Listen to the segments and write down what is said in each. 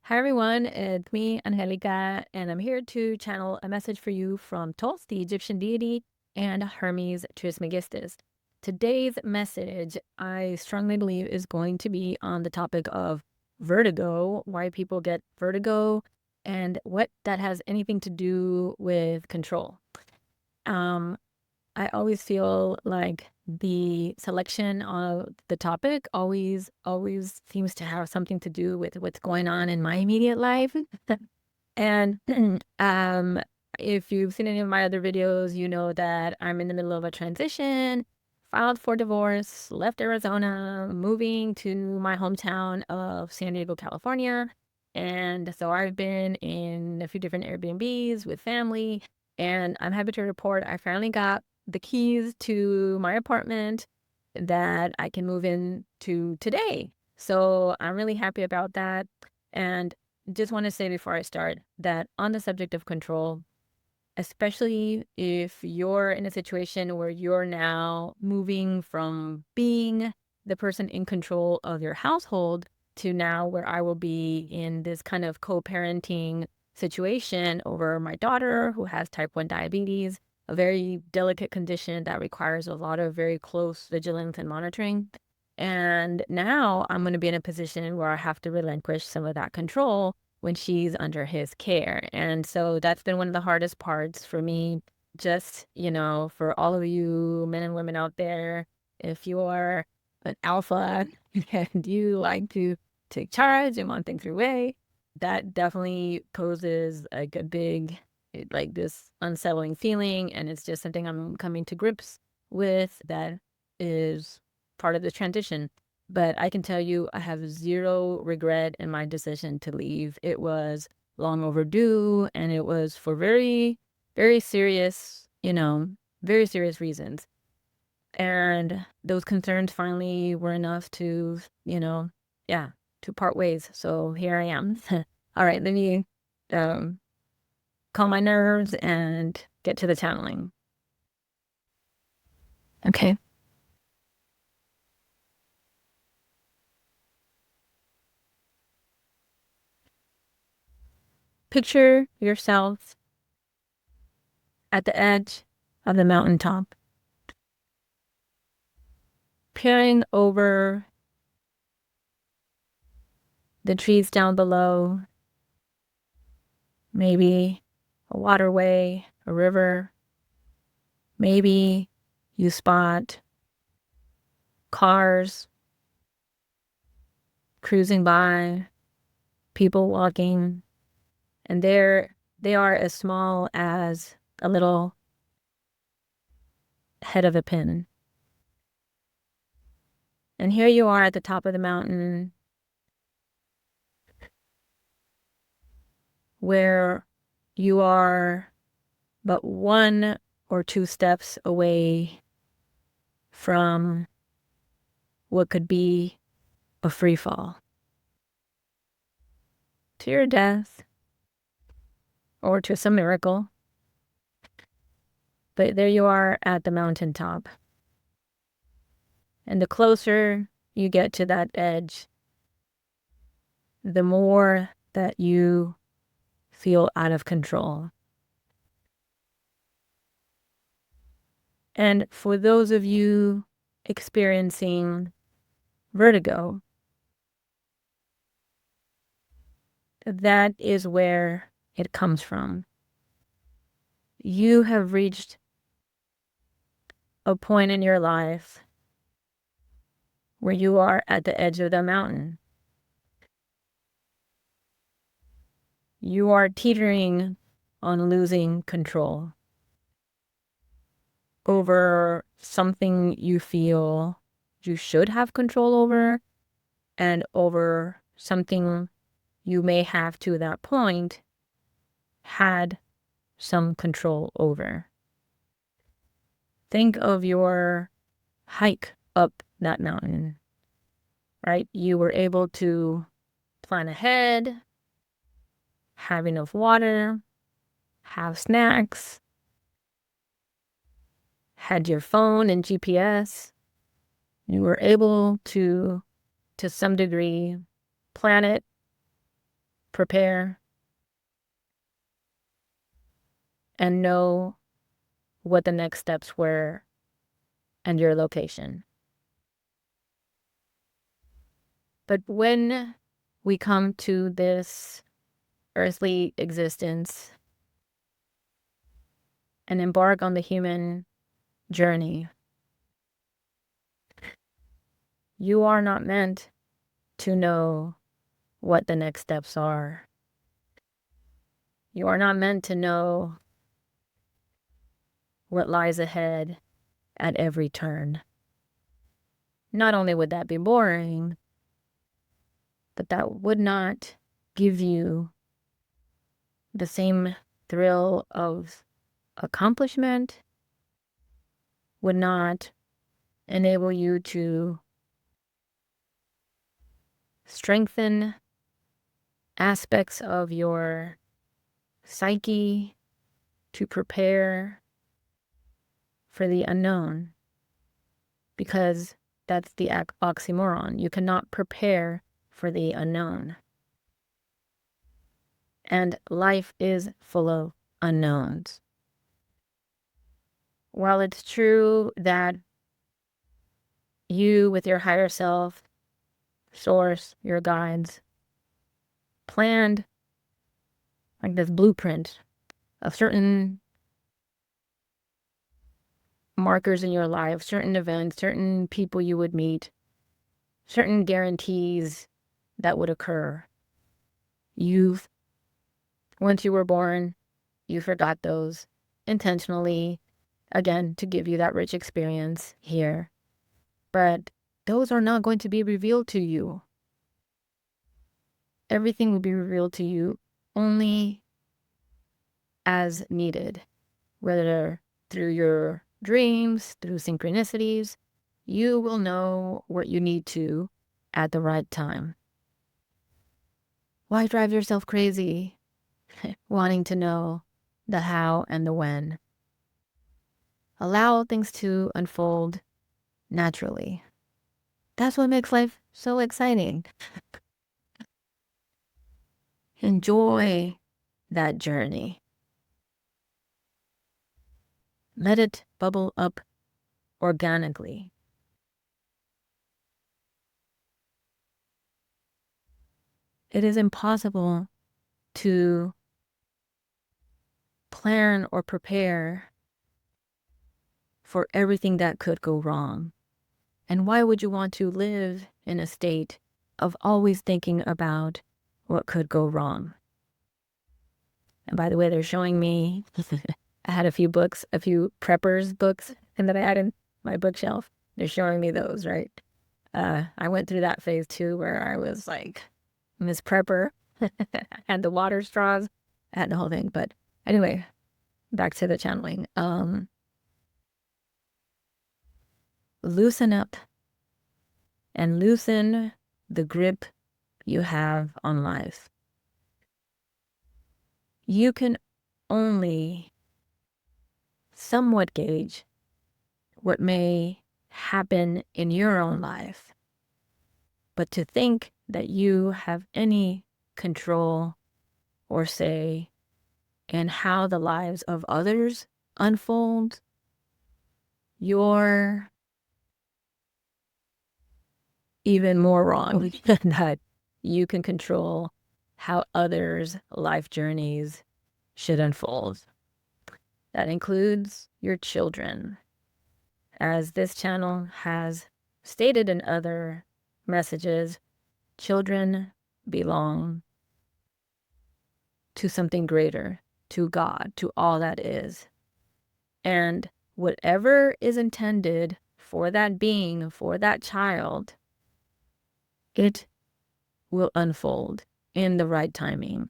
Hi everyone, it's me, Angelica, and I'm here to channel a message for you from Thoth, the Egyptian deity, and Hermes Trismegistus. Today's message, I strongly believe, is going to be on the topic of vertigo, why people get vertigo, and what that has anything to do with control. Um, I always feel like the selection of the topic always seems to have something to do with what's going on in my immediate life. And if you've seen any of my other videos, you know that I'm in the middle of a transition, filed for divorce, left Arizona, moving to my hometown of San Diego, California. And so I've been in a few different Airbnbs with family, and I'm happy to report I finally got the keys to my apartment that I can move into today. So I'm really happy about that. And just want to say before I start that on the subject of control, especially if you're in a situation where you're now moving from being the person in control of your household to now where I will be in this kind of co-parenting situation over my daughter who has type 1 diabetes, a very delicate condition that requires a lot of very close vigilance and monitoring. And now I'm going to be in a position where I have to relinquish some of that control when she's under his care. And so that's been one of the hardest parts for me. Just, for all of you men and women out there, if you are an alpha and you like to take charge and want things your way, that definitely poses like a big, like this unsettling feeling. And it's just something I'm coming to grips with that is part of the transition. But I can tell you, I have zero regret in my decision to leave. It was long overdue, and it was for very, very serious, very serious reasons. And those concerns finally were enough to, to part ways. So here I am. All right, let me calm my nerves and get to the channeling. Okay. Picture yourself at the edge of the mountaintop, peering over the trees down below, maybe a waterway, a river. Maybe you spot cars cruising by, people walking, and they are as small as a little head of a pin. And here you are at the top of the mountain where you are but 1 or 2 steps away from what could be a free fall to your death or to some miracle. But there you are at the mountaintop. And the closer you get to that edge, the more that you feel out of control. And for those of you experiencing vertigo, that is where it comes from. You have reached a point in your life where you are at the edge of the mountain. You are teetering on losing control over something you feel you should have control over, and over something you may have to that point had some control over. Think of your hike up that mountain, right? You were able to plan ahead, have enough water, have snacks, had your phone and GPS. You were able to some degree, plan it, prepare, and know what the next steps were and your location. But when we come to this earthly existence and embark on the human journey, you are not meant to know what the next steps are. You are not meant to know what lies ahead at every turn. Not only would that be boring, but that would not give you the same thrill of accomplishment, would not enable you to strengthen aspects of your psyche to prepare for the unknown, because that's the oxymoron. You cannot prepare for the unknown. And life is full of unknowns. While it's true that you, with your higher self, source, your guides, planned like this blueprint of certain markers in your life, certain events, certain people you would meet, certain guarantees that would occur. Once you were born, you forgot those intentionally, again, to give you that rich experience here. But those are not going to be revealed to you. Everything will be revealed to you only as needed, whether through your dreams, through synchronicities. You will know what you need to at the right time. Why drive yourself crazy wanting to know the how and the when? Allow things to unfold naturally. That's what makes life so exciting. Enjoy that journey. Let it bubble up organically. It is impossible to plan or prepare for everything that could go wrong. And why would you want to live in a state of always thinking about what could go wrong? And by the way, they're showing me, I had a few books, a few preppers books, and that I had in my bookshelf. They're showing me those, right? I went through that phase too, where I was like Miss Prepper, and the water straws, I had the whole thing. But anyway, back to the channeling. Loosen up and loosen the grip you have on life. You can only somewhat gauge what may happen in your own life, but to think that you have any control or say in how the lives of others unfold, you're even more wrong that you can control how others' life journeys should unfold. That includes your children. As this channel has stated in other messages, children belong to something greater, to God, to all that is. And whatever is intended for that being, for that child, it will unfold in the right timing.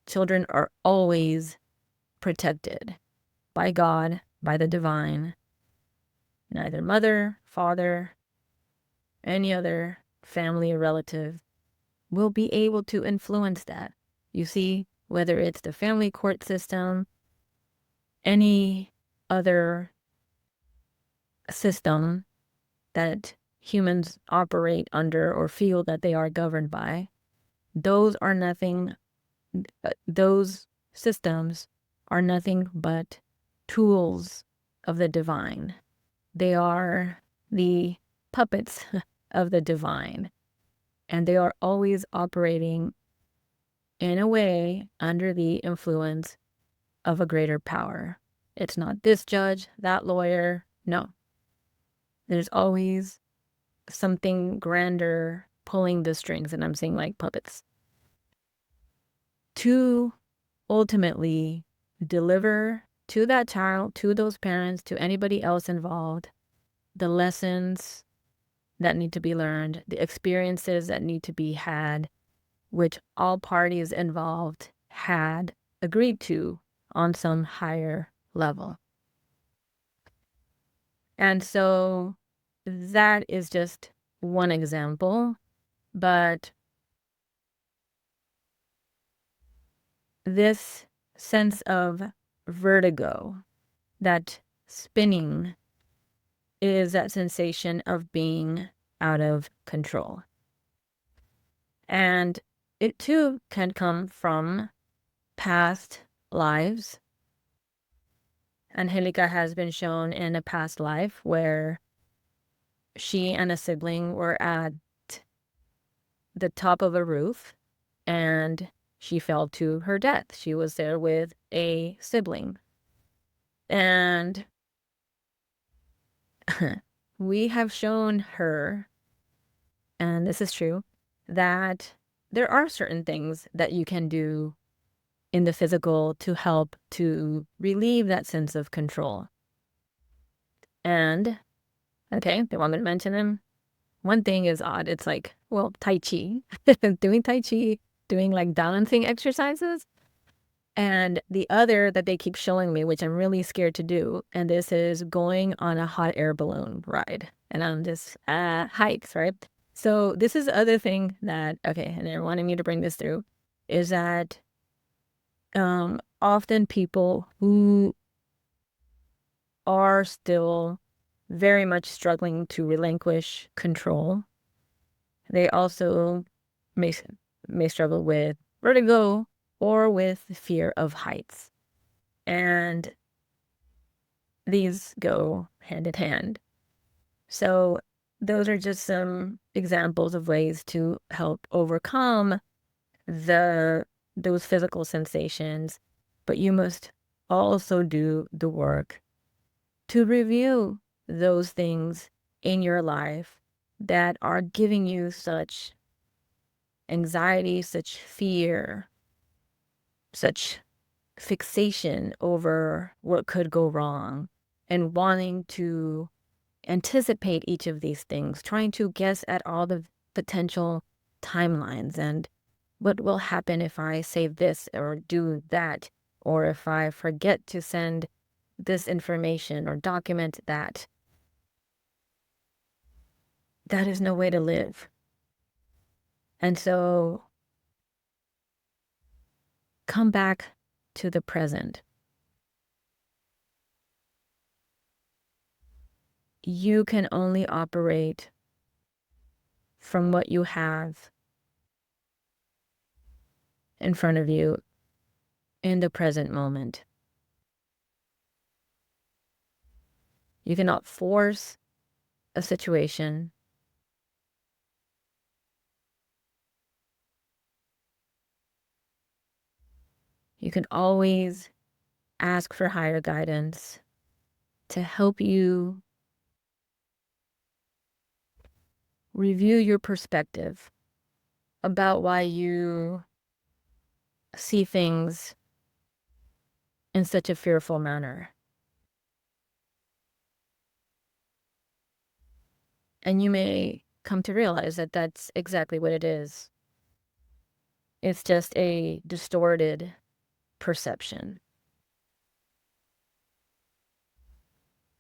Children are always protected by God, by the divine. Neither mother, father, any other family or relative will be able to influence that. You see, whether it's the family court system, any other system that humans operate under or feel that they are governed by, those are nothing, those systems are nothing but tools of the divine. They are the puppets of the divine, and they are always operating in a way under the influence of a greater power. It's not this judge, that lawyer. No. There's always something grander pulling the strings, and I'm saying like puppets, to ultimately deliver to that child, to those parents, to anybody else involved, the lessons that need to be learned, the experiences that need to be had, which all parties involved had agreed to on some higher level. And so that is just one example, but this sense of vertigo, that spinning, is that sensation of being out of control. And it too can come from past lives. Angelica has been shown in a past life where she and a sibling were at the top of a roof and she fell to her death. She was there with a sibling. And we have shown her, and this is true, that there are certain things that you can do in the physical to help to relieve that sense of control. And, okay, they want me to mention them. One thing is odd. It's like, well, Tai Chi. Doing Tai Chi, doing like balancing exercises. And the other that they keep showing me, which I'm really scared to do, and this is going on a hot air balloon ride. And on this hikes, right? So this is the other thing that, okay, and they're wanting me to bring this through, is that often people who are still very much struggling to relinquish control, they also may struggle with vertigo or with the fear of heights. And these go hand in hand. So those are just some examples of ways to help overcome those physical sensations, but you must also do the work to review those things in your life that are giving you such anxiety, such fear, such fixation over what could go wrong, and wanting to anticipate each of these things, trying to guess at all the potential timelines and what will happen if I say this or do that, or if I forget to send this information or document that. That is no way to live. And so come back to the present. You can only operate from what you have in front of you in the present moment. You cannot force a situation. You can always ask for higher guidance to help you review your perspective about why you see things in such a fearful manner. And you may come to realize that that's exactly what it is. It's just a distorted perception.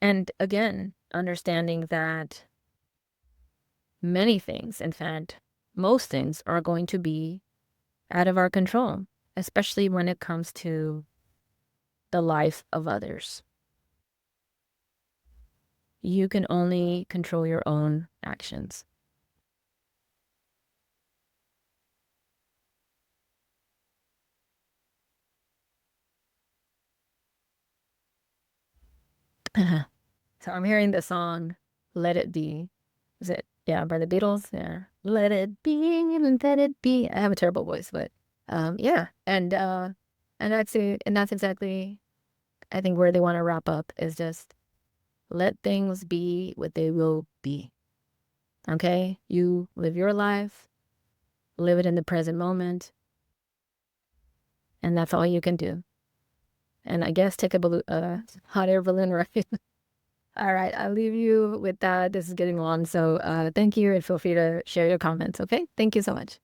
And again, understanding that many things, in fact, most things are going to be out of our control, especially when it comes to the life of others. You can only control your own actions. So I'm hearing the song Let It Be. Is it, yeah, by the Beatles? Yeah. Let it be, let it be. I have a terrible voice, but yeah. And that's it. And that's exactly, I think, where they want to wrap up is just let things be what they will be. Okay? You live your life, live it in the present moment, and that's all you can do. And I guess take a hot air balloon ride. All right, I'll leave you with that. This is getting long, so thank you, and feel free to share your comments, okay? Thank you so much.